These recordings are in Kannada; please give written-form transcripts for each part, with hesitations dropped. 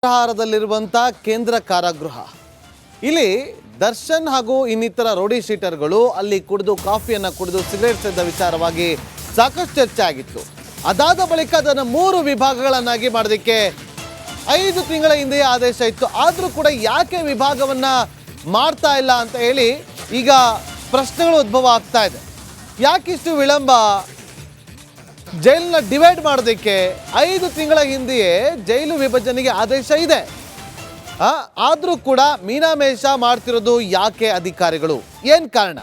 ಅಗ್ರಹಾರದಲ್ಲಿರುವಂಥ ಕೇಂದ್ರ ಕಾರಾಗೃಹ ಇಲ್ಲಿ ದರ್ಶನ್ ಹಾಗೂ ಇನ್ನಿತರ ರೌಡಿ ಶೀಟರ್ಗಳು ಅಲ್ಲಿ ಕುಡಿದು ಕಾಫಿಯನ್ನು ಕುಡಿದು ಸಿಗರೇಟ್ ಸೇದ ವಿಚಾರವಾಗಿ ಸಾಕಷ್ಟು ಚರ್ಚೆ ಆಗಿತ್ತು. ಅದಾದ ಬಳಿಕ ಅದನ್ನು 3 ವಿಭಾಗಗಳನ್ನಾಗಿ ಮಾಡೋದಕ್ಕೆ 5 ತಿಂಗಳ ಹಿಂದೆಯೇ ಆದೇಶ ಇತ್ತು. ಆದರೂ ಕೂಡ ಯಾಕೆ ವಿಭಾಗವನ್ನು ಮಾಡ್ತಾ ಇಲ್ಲ ಅಂತ ಹೇಳಿ ಈಗ ಪ್ರಶ್ನೆಗಳು ಉದ್ಭವ ಆಗ್ತಾ ಇದೆ. ಯಾಕಿಷ್ಟು ವಿಳಂಬ? ಜೈಲನ್ನ ಡಿವೈಡ್ ಮಾಡೋದಕ್ಕೆ 5 ತಿಂಗಳ ಹಿಂದೆಯೇ ಜೈಲು ವಿಭಜನೆಗೆ ಆದೇಶ ಇದೆ. ಆದರೂ ಕೂಡ ಮೀನಾಮೇಷ ಮಾಡ್ತಿರೋದು ಯಾಕೆ ಅಧಿಕಾರಿಗಳು? ಏನು ಕಾರಣ?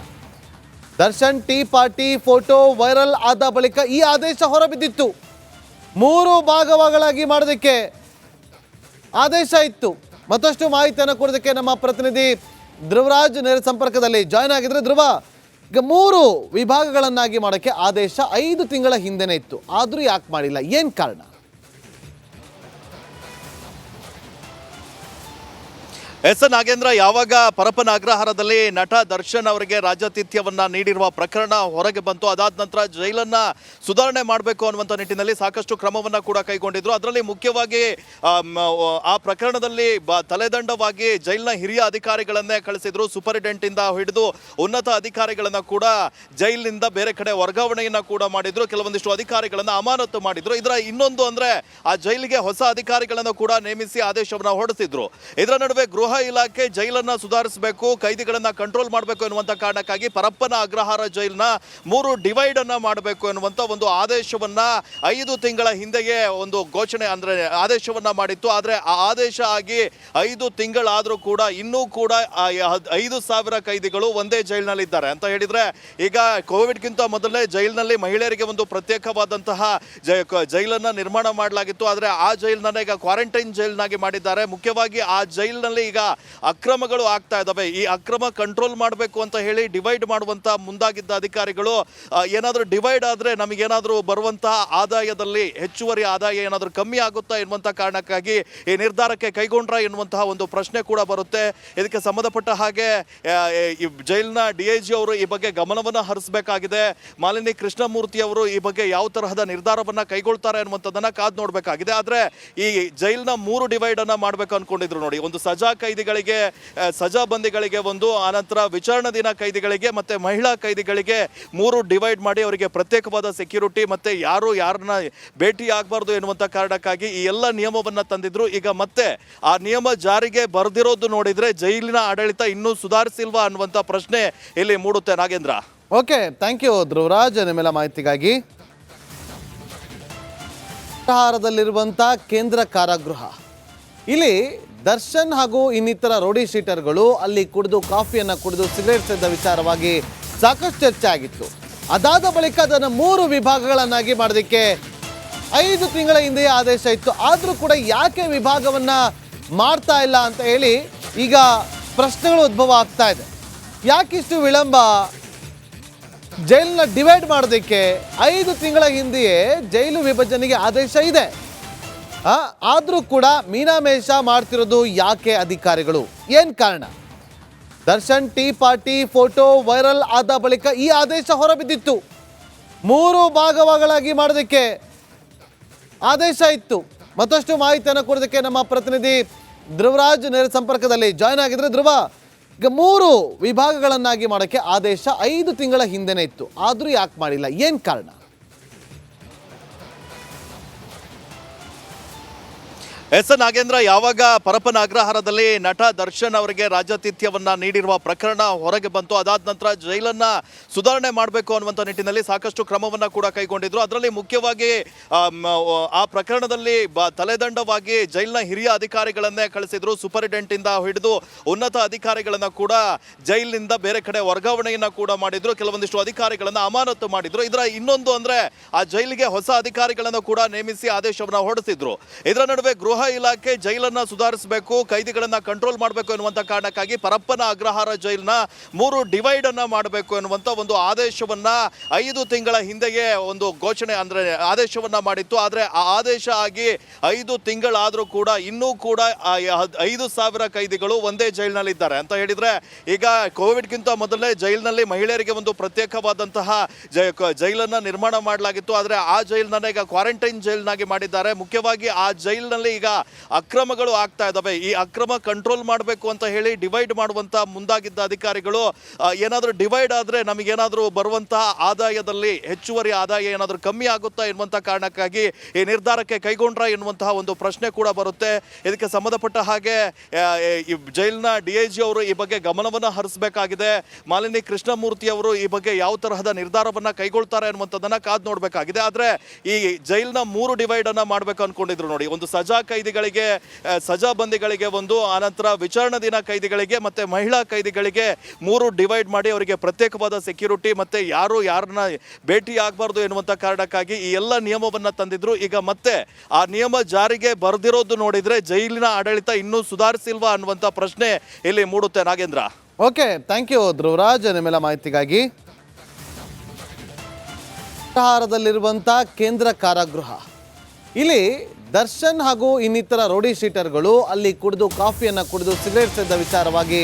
Darshan tea party photo viral ಆದ ಬಳಿಕ ಈ ಆದೇಶ ಹೊರಬಿದ್ದಿತ್ತು. 3 ಭಾಗಗಳಾಗಿ ಮಾಡೋದಕ್ಕೆ ಆದೇಶ ಇತ್ತು. ಮತ್ತಷ್ಟು ಮಾಹಿತಿಯನ್ನು ಕೊಡೋದಕ್ಕೆ ನಮ್ಮ ಪ್ರತಿನಿಧಿ ಧ್ರುವರಾಜ್ ನೇರ ಸಂಪರ್ಕದಲ್ಲಿ ಜಾಯ್ನ್ ಆಗಿದ್ರೆ. ಧ್ರುವ, ಈಗ 3 ವಿಭಾಗಗಳನ್ನಾಗಿ ಮಾಡೋಕ್ಕೆ ಆದೇಶ 5 ತಿಂಗಳ ಹಿಂದೆನೇ ಇತ್ತು, ಆದರೂ ಯಾಕೆ ಮಾಡಿಲ್ಲ? ಏನು ಕಾರಣ? ಎಸ್ ನಾಗೇಂದ್ರ, ಯಾವಾಗ ಪರಪ್ಪನ ಅಗ್ರಹಾರದಲ್ಲಿ ನಟ ದರ್ಶನ್ ಅವರಿಗೆ ರಾಜ್ಯಾತಿಥ್ಯವನ್ನ ನೀಡಿರುವ ಪ್ರಕರಣ ಹೊರಗೆ ಬಂತು, ಅದಾದ ನಂತರ ಜೈಲನ್ನ ಸುಧಾರಣೆ ಮಾಡಬೇಕು ಅನ್ನುವಂಥ ನಿಟ್ಟಿನಲ್ಲಿ ಸಾಕಷ್ಟು ಕ್ರಮವನ್ನ ಕೂಡ ಕೈಗೊಂಡಿದ್ರು. ಅದರಲ್ಲಿ ಮುಖ್ಯವಾಗಿ ಆ ಪ್ರಕರಣದಲ್ಲಿ ತಲೆದಂಡವಾಗಿ ಜೈಲಿನ ಹಿರಿಯ ಅಧಿಕಾರಿಗಳನ್ನೇ ಕಳಿಸಿದ್ರು. ಸೂಪರಿಂಟೆಂಡೆಂಟ್ ಇಂದ ಹಿಡಿದು ಉನ್ನತ ಅಧಿಕಾರಿಗಳನ್ನ ಕೂಡ ಜೈಲಿನಿಂದ ಬೇರೆ ಕಡೆ ವರ್ಗಾವಣೆಯನ್ನ ಕೂಡ ಮಾಡಿದ್ರು. ಕೆಲವೊಂದಿಷ್ಟು ಅಧಿಕಾರಿಗಳನ್ನ ಅಮಾನತು ಮಾಡಿದ್ರು. ಇದರ ಇನ್ನೊಂದು ಅಂದ್ರೆ ಆ ಜೈಲಿಗೆ ಹೊಸ ಅಧಿಕಾರಿಗಳನ್ನು ಕೂಡ ನೇಮಿಸಿ ಆದೇಶವನ್ನ ಹೊರಡಿಸಿದ್ರು. ಇದರ ನಡುವೆ ಗೃಹ ಇಲಾಖೆ ಜೈಲನ್ನ ಸುಧಾರಿಸಬೇಕು, ಕೈದಿಗಳನ್ನ ಕಂಟ್ರೋಲ್ ಮಾಡಬೇಕು ಎನ್ನುವಂತ ಕಾರಣಕ್ಕಾಗಿ ಪರಪ್ಪನ ಅಗ್ರಹಾರ ಜೈಲನ್ನ 3 ಡಿವೈಡ್ ಅನ್ನ ಮಾಡಬೇಕು ಎನ್ನುವಂತ ಒಂದು ಆದೇಶವನ್ನ 5 ತಿಂಗಳ ಹಿಂದೆಯೇ ಒಂದು ಘೋಷಣೆ ಅಂದ್ರೆ ಆದೇಶವನ್ನ ಮಾಡಿತ್ತು. ಆದ್ರೆ ಆ ಆದೇಶ ಆಗಿ 5 ತಿಂಗಳಾದ್ರೂ ಕೂಡ ಇನ್ನೂ ಕೂಡ 5,000 ಕೈದಿಗಳು ಒಂದೇ ಜೈಲಿನಲ್ಲಿದ್ದಾರೆ ಅಂತ ಹೇಳಿದ್ರೆ, ಈಗ ಕೋವಿಡ್ಗಿಂತ ಮೊದಲೇ ಜೈಲಿನಲ್ಲಿ ಮಹಿಳೆಯರಿಗೆ ಒಂದು ಪ್ರತ್ಯೇಕವಾದಂತಹ ಜೈಲನ್ನ ನಿರ್ಮಾಣ ಮಾಡಲಾಗಿತ್ತು. ಆದ್ರೆ ಆ ಜೈಲನ್ನ ಈಗ ಕ್ವಾರಂಟೈನ್ ಜೈಲ್ನಾಗಿ ಮಾಡಿದ್ದಾರೆ. ಮುಖ್ಯವಾಗಿ ಆ ಜೈಲಿನಲ್ಲಿ ಈಗ ಅಕ್ರಮಗಳು ಆಗ್ತಾ ಇದಾವೆ. ಈ ಅಕ್ರಮ ಕಂಟ್ರೋಲ್ ಮಾಡಬೇಕು ಅಂತ ಹೇಳಿ ಡಿವೈಡ್ ಮಾಡುವಂತ ಮುಂದಾಗಿದ್ದ ಅಧಿಕಾರಿಗಳು ಏನಾದರೂ ಡಿವೈಡ್ ಆದ್ರೆ ನಮಗೇನಾದರೂ ಬರುವಂತಹ ಆದಾಯದಲ್ಲಿ ಹೆಚ್ಚುವರಿ ಆದಾಯ ಏನಾದರೂ ಕಮ್ಮಿ ಆಗುತ್ತಾ ಎನ್ನುವಂಥ ಕಾರಣಕ್ಕಾಗಿ ಈ ನಿರ್ಧಾರಕ್ಕೆ ಕೈಗೊಂಡ್ರ ಎನ್ನುವಂತಹ ಒಂದು ಪ್ರಶ್ನೆ ಕೂಡ ಬರುತ್ತೆ. ಇದಕ್ಕೆ ಸಂಬಂಧಪಟ್ಟ ಹಾಗೆ ಜೈಲಿನ DIG ಅವರು ಈ ಬಗ್ಗೆ ಗಮನವನ್ನು ಹರಿಸಬೇಕಾಗಿದೆ. ಮಾಲಿನಿ ಕೃಷ್ಣಮೂರ್ತಿ ಅವರು ಈ ಬಗ್ಗೆ ಯಾವ ತರಹದ ನಿರ್ಧಾರವನ್ನ ಕೈಗೊಳ್ತಾರೆ ಅನ್ನುವಂಥದ್ದನ್ನ ಕಾದು ನೋಡಬೇಕಾಗಿದೆ. ಆದ್ರೆ ಈ ಜೈಲಿನ 3 ಡಿವೈಡ್ ಅನ್ನ ಮಾಡಬೇಕು ಅನ್ಕೊಂಡಿದ್ರು ನೋಡಿ. ಒಂದು ಸಜಾ ಕೈದಿಗಳಿಗೆ, ಸಜಾ ಬಂದಿಗಳಿಗೆ ಒಂದು, ಆನಂತರ ವಿಚಾರಣಾ ದಿನ ಕೈದಿಗಳಿಗೆ ಮತ್ತೆ ಮಹಿಳಾ ಕೈದಿಗಳಿಗೆ 3 ಡಿವೈಡ್ ಮಾಡಿ ಅವರಿಗೆ ಪ್ರತ್ಯೇಕವಾದ ಸೆಕ್ಯೂರಿಟಿ ಮತ್ತೆ ಯಾರನ್ನ ಭೇಟಿ ಆಗಬಾರ್ದು ಎನ್ನುವಂಥ ಕಾರಣಕ್ಕಾಗಿ ಈ ಎಲ್ಲ ನಿಯಮವನ್ನ ತಂದಿದ್ರು. ಈಗ ಮತ್ತೆ ಆ ನಿಯಮ ಜಾರಿಗೆ ಬರ್ದಿರೋದು ನೋಡಿದ್ರೆ ಜೈಲಿನ ಆಡಳಿತ ಇನ್ನೂ ಸುಧಾರಿಸಿಲ್ವಾ ಅನ್ನುವಂಥ ಪ್ರಶ್ನೆ ಇಲ್ಲಿ ಮೂಡುತ್ತೆ. Nagendra, okay, thank you Dhruvaraj ನಿಮ್ಮೆಲ್ಲ ಮಾಹಿತಿಗಾಗಿ. ಅಗ್ರಹಾರದಲ್ಲಿರುವಂಥ ಕೇಂದ್ರ ಕಾರಾಗೃಹ ಇಲ್ಲಿ ದರ್ಶನ್ ಹಾಗೂ ಇನ್ನಿತರ ರೌಡಿ ಶೀಟರ್ಗಳು ಅಲ್ಲಿ ಕುಡಿದು ಕಾಫಿಯನ್ನು ಕುಡಿದು ಸಿಗರೇಟ್ ಸೇದ ವಿಚಾರವಾಗಿ ಸಾಕಷ್ಟು ಚರ್ಚೆ ಆಗಿತ್ತು. ಅದಾದ ಬಳಿಕ ಅದನ್ನು 3 ವಿಭಾಗಗಳನ್ನಾಗಿ ಮಾಡೋದಕ್ಕೆ 5 ತಿಂಗಳ ಹಿಂದೆಯೇ ಆದೇಶ ಇತ್ತು. ಆದರೂ ಕೂಡ ಯಾಕೆ ವಿಭಾಗವನ್ನು ಮಾಡ್ತಾ ಇಲ್ಲ ಅಂತ ಹೇಳಿ ಈಗ ಪ್ರಶ್ನೆಗಳು ಉದ್ಭವ ಆಗ್ತಾ ಇದೆ. ಯಾಕಿಷ್ಟು ವಿಳಂಬ? ಜೈಲನ್ನ ಡಿವೈಡ್ ಮಾಡೋದಕ್ಕೆ 5 ತಿಂಗಳ ಹಿಂದೆಯೇ ಜೈಲು ವಿಭಜನೆಗೆ ಆದೇಶ ಇದೆ. ಆದರೂ ಕೂಡ ಮೀನಾಮೇಷ ಮಾಡ್ತಿರೋದು ಯಾಕೆ ಅಧಿಕಾರಿಗಳು? ಏನು ಕಾರಣ? Darshan tea party photo viral ಆದ ಬಳಿಕ ಈ ಆದೇಶ ಹೊರಬಿದ್ದಿತ್ತು. 3 ಭಾಗಗಳಾಗಿ ಮಾಡೋದಕ್ಕೆ ಆದೇಶ ಇತ್ತು. ಮತ್ತಷ್ಟು ಮಾಹಿತಿಯನ್ನು ಕೊಡೋದಕ್ಕೆ ನಮ್ಮ ಪ್ರತಿನಿಧಿ ಧ್ರುವರಾಜ್ ನೇರ ಸಂಪರ್ಕದಲ್ಲಿ ಜಾಯ್ನ್ ಆಗಿದ್ರೆ. ಧ್ರುವ, ಈಗ 3 ವಿಭಾಗಗಳನ್ನಾಗಿ ಮಾಡೋಕ್ಕೆ ಆದೇಶ 5 ತಿಂಗಳ ಹಿಂದೆನೇ ಇತ್ತು, ಆದರೂ ಯಾಕೆ ಮಾಡಿಲ್ಲ? ಏನು ಕಾರಣ? ಎಸ್ ನಾಗೇಂದ್ರ, ಯಾವಾಗ ಪರಪ್ಪನ ಅಗ್ರಹಾರದಲ್ಲಿ ನಟ ದರ್ಶನ್ ಅವರಿಗೆ ರಾಜ್ಯಾತಿಥ್ಯವನ್ನ ನೀಡಿರುವ ಪ್ರಕರಣ ಹೊರಗೆ ಬಂತು, ಅದಾದ ನಂತರ ಜೈಲನ್ನ ಸುಧಾರಣೆ ಮಾಡಬೇಕು ಅನ್ನುವಂಥ ನಿಟ್ಟಿನಲ್ಲಿ ಸಾಕಷ್ಟು ಕ್ರಮವನ್ನ ಕೂಡ ಕೈಗೊಂಡಿದ್ರು. ಅದರಲ್ಲಿ ಮುಖ್ಯವಾಗಿ ಆ ಪ್ರಕರಣದಲ್ಲಿ ತಲೆದಂಡವಾಗಿ ಜೈಲಿನ ಹಿರಿಯ ಅಧಿಕಾರಿಗಳನ್ನೇ ಕಳಿಸಿದ್ರು. ಸೂಪರಿಂಟೆಂಡೆಂಟ್ ಇಂದ ಹಿಡಿದು ಉನ್ನತ ಅಧಿಕಾರಿಗಳನ್ನ ಕೂಡ ಜೈಲಿನಿಂದ ಬೇರೆ ಕಡೆ ವರ್ಗಾವಣೆಯನ್ನ ಕೂಡ ಮಾಡಿದ್ರು. ಕೆಲವೊಂದಿಷ್ಟು ಅಧಿಕಾರಿಗಳನ್ನ ಅಮಾನತು ಮಾಡಿದ್ರು. ಇದರ ಇನ್ನೊಂದು ಅಂದ್ರೆ ಆ ಜೈಲಿಗೆ ಹೊಸ ಅಧಿಕಾರಿಗಳನ್ನು ಕೂಡ ನೇಮಿಸಿ ಆದೇಶವನ್ನ ಹೊರಡಿಸಿದ್ರು. ಇದರ ನಡುವೆ ಗೃಹ ಇಲಾಖೆ ಜೈಲನ್ನ ಸುಧಾರಿಸಬೇಕು, ಕೈದಿಗಳನ್ನ ಕಂಟ್ರೋಲ್ ಮಾಡಬೇಕು ಎನ್ನುವಂತ ಕಾರಣಕ್ಕಾಗಿ ಪರಪ್ಪನ ಅಗ್ರಹಾರ ಜೈಲನ್ನ 3 ಡಿವೈಡ್ ಅನ್ನ ಮಾಡಬೇಕು ಎನ್ನುವಂತ ಒಂದು ಆದೇಶವನ್ನ 5 ತಿಂಗಳ ಹಿಂದೆಯೇ ಒಂದು ಘೋಷಣೆ ಅಂದ್ರೆ ಆದೇಶವನ್ನ ಮಾಡಿತ್ತು. ಆದ್ರೆ ಆ ಆದೇಶ ಆಗಿ 5 ತಿಂಗಳಾದ್ರೂ ಕೂಡ ಇನ್ನೂ ಕೂಡ 5,000 ಕೈದಿಗಳು ಒಂದೇ ಜೈಲಿನಲ್ಲಿದ್ದಾರೆ ಅಂತ ಹೇಳಿದ್ರೆ, ಈಗ ಕೋವಿಡ್ಗಿಂತ ಮೊದಲೇ ಜೈಲಿನಲ್ಲಿ ಮಹಿಳೆಯರಿಗೆ ಒಂದು ಪ್ರತ್ಯೇಕವಾದಂತಹ ಜೈಲನ್ನ ನಿರ್ಮಾಣ ಮಾಡಲಾಗಿತ್ತು. ಆದ್ರೆ ಆ ಜೈಲನ್ನ ಈಗ ಕ್ವಾರಂಟೈನ್ ಜೈಲ್ನಾಗಿ ಮಾಡಿದ್ದಾರೆ. ಮುಖ್ಯವಾಗಿ ಆ ಜೈಲಿನಲ್ಲಿ ಈಗ ಅಕ್ರಮಗಳು ಆಗ್ತಾ ಇದ್ದಾವೆ. ಈ ಅಕ್ರಮ ಕಂಟ್ರೋಲ್ ಮಾಡಬೇಕು ಅಂತ ಹೇಳಿ ಡಿವೈಡ್ ಮಾಡುವಂತ ಮುಂದಾಗಿದ್ದ ಅಧಿಕಾರಿಗಳು ಏನಾದರೂ ಡಿವೈಡ್ ಆದರೆ ನಮಗೇನಾದರೂ ಬರುವಂತಹ ಆದಾಯದಲ್ಲಿ ಹೆಚ್ಚುವರಿ ಆದಾಯ ಏನಾದರೂ ಕಮ್ಮಿ ಆಗುತ್ತಾ ಎನ್ನುವಂಥ ಕಾರಣಕ್ಕಾಗಿ ಈ ನಿರ್ಧಾರಕ್ಕೆ ಕೈಗೊಂಡ್ರ ಎನ್ನುವಂತಹ ಒಂದು ಪ್ರಶ್ನೆ ಕೂಡ ಬರುತ್ತೆ. ಇದಕ್ಕೆ ಸಂಬಂಧಪಟ್ಟ ಹಾಗೆ ಈ ಜೈಲಿನ DIG ಅವರು ಈ ಬಗ್ಗೆ ಗಮನವನ್ನು ಹರಿಸಬೇಕಾಗಿದೆ. ಮಾಲಿನಿ ಕೃಷ್ಣಮೂರ್ತಿ ಅವರು ಈ ಬಗ್ಗೆ ಯಾವ ತರಹದ ನಿರ್ಧಾರವನ್ನ ಕೈಗೊಳ್ತಾರೆ ಅನ್ನುವಂಥದ್ದನ್ನ ಕಾದು ನೋಡಬೇಕಾಗಿದೆ. ಆದರೆ ಈ ಜೈಲಿನ 3 ಡಿವೈಡ್ ಅನ್ನ ಮಾಡಬೇಕು ಅನ್ಕೊಂಡಿದ್ರು ನೋಡಿ. ಒಂದು ಸಜಾ ಕೈದಿಗಳಿಗೆ, ಸಜಾ ಬಂದಿಗಳಿಗೆ ಒಂದು, ಆನಂತರ ವಿಚಾರಣಾ ದಿನ ಕೈದಿಗಳಿಗೆ ಮತ್ತೆ ಮಹಿಳಾ ಕೈದಿಗಳಿಗೆ 3 ಡಿವೈಡ್ ಮಾಡಿ ಅವರಿಗೆ ಪ್ರತ್ಯೇಕವಾದ ಸೆಕ್ಯೂರಿಟಿ ಮತ್ತೆ ಯಾರನ್ನ ಭೇಟಿ ಆಗಬಾರ್ದು ಎನ್ನುವಂಥ ಕಾರಣಕ್ಕಾಗಿ ಈ ಎಲ್ಲ ನಿಯಮವನ್ನ ತಂದಿದ್ರು. ಈಗ ಮತ್ತೆ ಆ ನಿಯಮ ಜಾರಿಗೆ ಬರೆದಿರೋದು ನೋಡಿದ್ರೆ ಜೈಲಿನ ಆಡಳಿತ ಇನ್ನೂ ಸುಧಾರಿಸಿಲ್ವಾ ಅನ್ನುವಂಥ ಪ್ರಶ್ನೆ ಇಲ್ಲಿ ಮೂಡುತ್ತೆ. Nagendra. Okay, thank you Dhruvaraj ನಿಮ್ಮೆಲ್ಲ ಮಾಹಿತಿಗಾಗಿ. ಅಗ್ರಹಾರದಲ್ಲಿರುವಂಥ ಕೇಂದ್ರ ಕಾರಾಗೃಹ, ಇಲ್ಲಿ ದರ್ಶನ್ ಹಾಗೂ ಇನ್ನಿತರ ರೌಡಿ ಶೀಟರ್ಗಳು ಅಲ್ಲಿ ಕಾಫಿಯನ್ನು ಕುಡಿದು ಸಿಗರೇಟ್ ಸೇದ ವಿಚಾರವಾಗಿ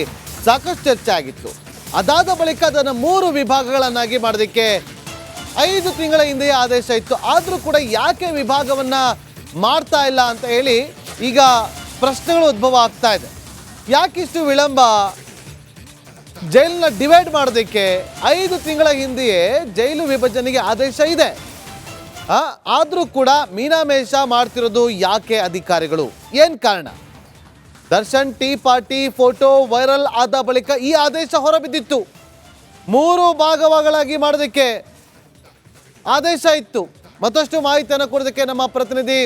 ಸಾಕಷ್ಟು ಚರ್ಚೆ ಆಗಿತ್ತು. ಅದಾದ ಬಳಿಕ ಅದನ್ನು 3 ವಿಭಾಗಗಳನ್ನಾಗಿ ಮಾಡೋದಕ್ಕೆ 5 ತಿಂಗಳ ಹಿಂದೆಯೇ ಆದೇಶ ಇತ್ತು. ಆದರೂ ಕೂಡ ಯಾಕೆ ವಿಭಾಗವನ್ನು ಮಾಡ್ತಾ ಇಲ್ಲ ಅಂತ ಹೇಳಿ ಈಗ ಪ್ರಶ್ನೆಗಳು ಉದ್ಭವ ಆಗ್ತಾ ಇದೆ. ಯಾಕಿಷ್ಟು ವಿಳಂಬ? ಜೈಲನ್ನ ಡಿವೈಡ್ ಮಾಡೋದಕ್ಕೆ 5 ತಿಂಗಳ ಹಿಂದೆಯೇ ಜೈಲು ವಿಭಜನೆಗೆ ಆದೇಶ ಇದೆ. ಆದರೂ ಕೂಡ ಮೀನಾಮೇಷ ಮಾಡ್ತಿರೋದು ಯಾಕೆ ಅಧಿಕಾರಿಗಳು? ಏನು ಕಾರಣ? Darshan tea party photo viral ಆದ ಬಳಿಕ ಈ ಆದೇಶ ಹೊರಬಿದ್ದಿತ್ತು. 3 ಭಾಗಗಳಾಗಿ ಮಾಡೋದಕ್ಕೆ ಆದೇಶ ಇತ್ತು. ಮತ್ತಷ್ಟು ಮಾಹಿತಿಯನ್ನು ಕೊಡೋದಕ್ಕೆ ನಮ್ಮ ಪ್ರತಿನಿಧಿ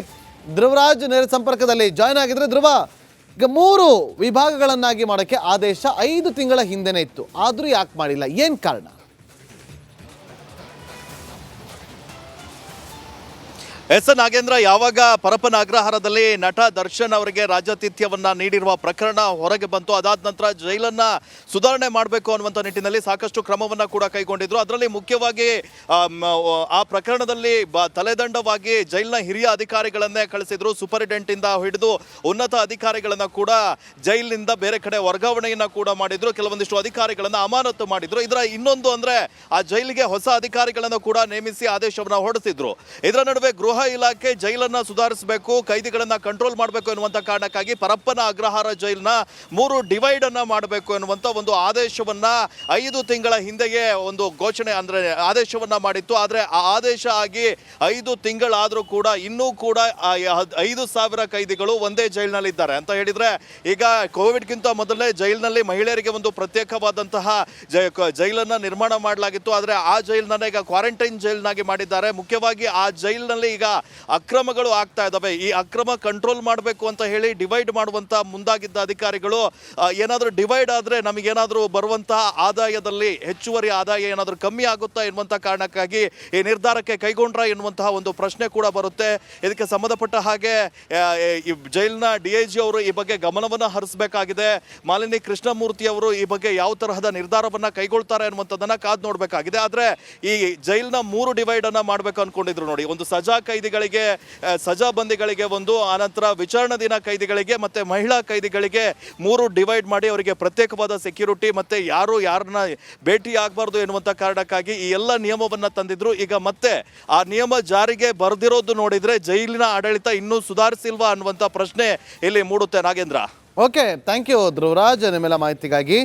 ಧ್ರುವರಾಜ್ ನೇರ ಸಂಪರ್ಕದಲ್ಲಿ ಜಾಯ್ನ್ ಆಗಿದ್ರೆ. ಧ್ರುವ, ಈಗ 3 ವಿಭಾಗಗಳನ್ನಾಗಿ ಮಾಡೋಕ್ಕೆ ಆದೇಶ 5 ತಿಂಗಳ ಹಿಂದೆನೇ ಇತ್ತು, ಆದರೂ ಯಾಕೆ ಮಾಡಿಲ್ಲ? ಏನು ಕಾರಣ? ನಾಗೇಂದ್ರ, ಯಾವಾಗ ಪರಪ್ಪನ ಅಗ್ರಹಾರದಲ್ಲಿ ನಟ ದರ್ಶನ್ ಅವರಿಗೆ ರಾಜಾತಿಥ್ಯವನ್ನ ನೀಡಿರುವ ಪ್ರಕರಣ ಹೊರಗೆ ಬಂತು, ಅದಾದ ನಂತರ ಜೈಲನ್ನ ಸುಧಾರಣೆ ಮಾಡಬೇಕು ಅನ್ನುವಂಥ ನಿಟ್ಟಿನಲ್ಲಿ ಸಾಕಷ್ಟು ಕ್ರಮವನ್ನ ಕೂಡ ಕೈಗೊಂಡಿದ್ರು. ಅದರಲ್ಲಿ ಮುಖ್ಯವಾಗಿ ಆ ಪ್ರಕರಣದಲ್ಲಿ ತಲೆದಂಡವಾಗಿ ಜೈಲಿನ ಹಿರಿಯ ಅಧಿಕಾರಿಗಳನ್ನೇ ಕಳಿಸಿದ್ರು. ಸೂಪರಿಂಟೆಂಡೆಂಟ್ ಇಂದ ಹಿಡಿದು ಉನ್ನತ ಅಧಿಕಾರಿಗಳನ್ನ ಕೂಡ ಜೈಲಿನಿಂದ ಬೇರೆ ಕಡೆ ವರ್ಗಾವಣೆಯನ್ನ ಕೂಡ ಮಾಡಿದ್ರು. ಕೆಲವೊಂದಿಷ್ಟು ಅಧಿಕಾರಿಗಳನ್ನ ಅಮಾನತು ಮಾಡಿದ್ರು. ಇದರ ಇನ್ನೊಂದು ಅಂದ್ರೆ ಆ ಜೈಲಿಗೆ ಹೊಸ ಅಧಿಕಾರಿಗಳನ್ನು ಕೂಡ ನೇಮಿಸಿ ಆದೇಶವನ್ನ ಹೊರಡಿಸಿದ್ರು. ಇದರ ನಡುವೆ ಗೃಹ ಇಲಾಖೆ ಜೈಲನ್ನ ಸುಧಾರಿಸಬೇಕು, ಕೈದಿಗಳನ್ನ ಕಂಟ್ರೋಲ್ ಮಾಡಬೇಕು ಎನ್ನುವಂತ ಕಾರಣಕ್ಕಾಗಿ ಪರಪ್ಪನ ಅಗ್ರಹಾರ ಜೈಲನ್ನ 3 ಡಿವೈಡ್ ಅನ್ನ ಮಾಡಬೇಕು ಎನ್ನುವಂತ ಒಂದು ಆದೇಶವನ್ನ 5 ತಿಂಗಳ ಹಿಂದೆಯೇ ಒಂದು ಘೋಷಣೆ ಅಂದ್ರೆ ಆದೇಶವನ್ನ ಮಾಡಿತ್ತು. ಆದ್ರೆ ಆ ಆದೇಶ ಆಗಿ 5 ತಿಂಗಳಾದ್ರೂ ಕೂಡ ಇನ್ನೂ ಕೂಡ 5,000 ಕೈದಿಗಳು ಒಂದೇ ಜೈಲಿನಲ್ಲಿದ್ದಾರೆ ಅಂತ ಹೇಳಿದ್ರೆ, ಈಗ ಕೋವಿಡ್ಗಿಂತ ಮೊದಲೇ ಜೈಲಿನಲ್ಲಿ ಮಹಿಳೆಯರಿಗೆ ಒಂದು ಪ್ರತ್ಯೇಕವಾದಂತಹ ಜೈಲನ್ನ ನಿರ್ಮಾಣ ಮಾಡಲಾಗಿತ್ತು. ಆದ್ರೆ ಆ ಜೈಲನ್ನ ಈಗ ಕ್ವಾರಂಟೈನ್ ಜೈಲ್ನಾಗಿ ಮಾಡಿದ್ದಾರೆ. ಮುಖ್ಯವಾಗಿ ಆ ಜೈಲಿನಲ್ಲಿ ಈಗ ಅಕ್ರಮಗಳು ಆಗ್ತಾ ಇದ್ದಾವೆ. ಈ ಅಕ್ರಮ ಕಂಟ್ರೋಲ್ ಮಾಡಬೇಕು ಅಂತ ಹೇಳಿ ಡಿವೈಡ್ ಮಾಡುವಂತ ಮುಂದಾಗಿದ್ದ ಅಧಿಕಾರಿಗಳು ಏನಾದರೂ ಡಿವೈಡ್ ಆದರೆ ನಮಗೇನಾದರೂ ಬರುವಂತಹ ಆದಾಯದಲ್ಲಿ ಹೆಚ್ಚುವರಿ ಆದಾಯ ಏನಾದರೂ ಕಮ್ಮಿ ಆಗುತ್ತಾ ಎನ್ನುವಂಥ ಕಾರಣಕ್ಕಾಗಿ ಈ ನಿರ್ಧಾರಕ್ಕೆ ಕೈಗೊಂಡ್ರ ಎನ್ನುವಂತಹ ಒಂದು ಪ್ರಶ್ನೆ ಕೂಡ ಬರುತ್ತೆ. ಇದಕ್ಕೆ ಸಂಬಂಧಪಟ್ಟ ಹಾಗೆ ಈ ಜೈಲಿನ DIG ಅವರು ಈ ಬಗ್ಗೆ ಗಮನವನ್ನು ಹರಿಸಬೇಕಾಗಿದೆ. ಮಾಲಿನಿ ಕೃಷ್ಣಮೂರ್ತಿ ಅವರು ಈ ಬಗ್ಗೆ ಯಾವ ತರಹದ ನಿರ್ಧಾರವನ್ನ ಕೈಗೊಳ್ತಾರೆ ಅನ್ನುವಂಥದ್ದನ್ನ ಕಾದು ನೋಡಬೇಕಾಗಿದೆ. ಆದರೆ ಈ ಜೈಲಿನ 3 ಡಿವೈಡ್ ಅನ್ನ ಮಾಡಬೇಕು ಅನ್ಕೊಂಡಿದ್ರು ನೋಡಿ. ಒಂದು ಸಜಾ ಕೈದಿಗಳಿಗೆ, ಸಜಾ ಬಂದಿಗಳಿಗೆ ಒಂದು, ಆನಂತರ ವಿಚಾರಣಾ ದಿನ ಕೈದಿಗಳಿಗೆ ಮತ್ತೆ ಮಹಿಳಾ ಕೈದಿಗಳಿಗೆ 3 ಡಿವೈಡ್ ಮಾಡಿ ಅವರಿಗೆ ಪ್ರತ್ಯೇಕವಾದ ಸೆಕ್ಯೂರಿಟಿ ಮತ್ತೆ ಯಾರನ್ನ ಭೇಟಿ ಆಗಬಾರ್ದು ಎನ್ನುವಂಥ ಕಾರಣಕ್ಕಾಗಿ ಈ ಎಲ್ಲ ನಿಯಮವನ್ನ ತಂದಿದ್ರು. ಈಗ ಮತ್ತೆ ಆ ನಿಯಮ ಜಾರಿಗೆ ಬರೆದಿರೋದು ನೋಡಿದ್ರೆ ಜೈಲಿನ ಆಡಳಿತ ಇನ್ನೂ ಸುಧಾರಿಸಿಲ್ವಾ ಅನ್ನುವಂಥ ಪ್ರಶ್ನೆ ಇಲ್ಲಿ ಮೂಡುತ್ತೆ. Nagendra. Okay, thank you Dhruvaraj ನಿಮ್ಮೆಲ್ಲ ಮಾಹಿತಿಗಾಗಿ.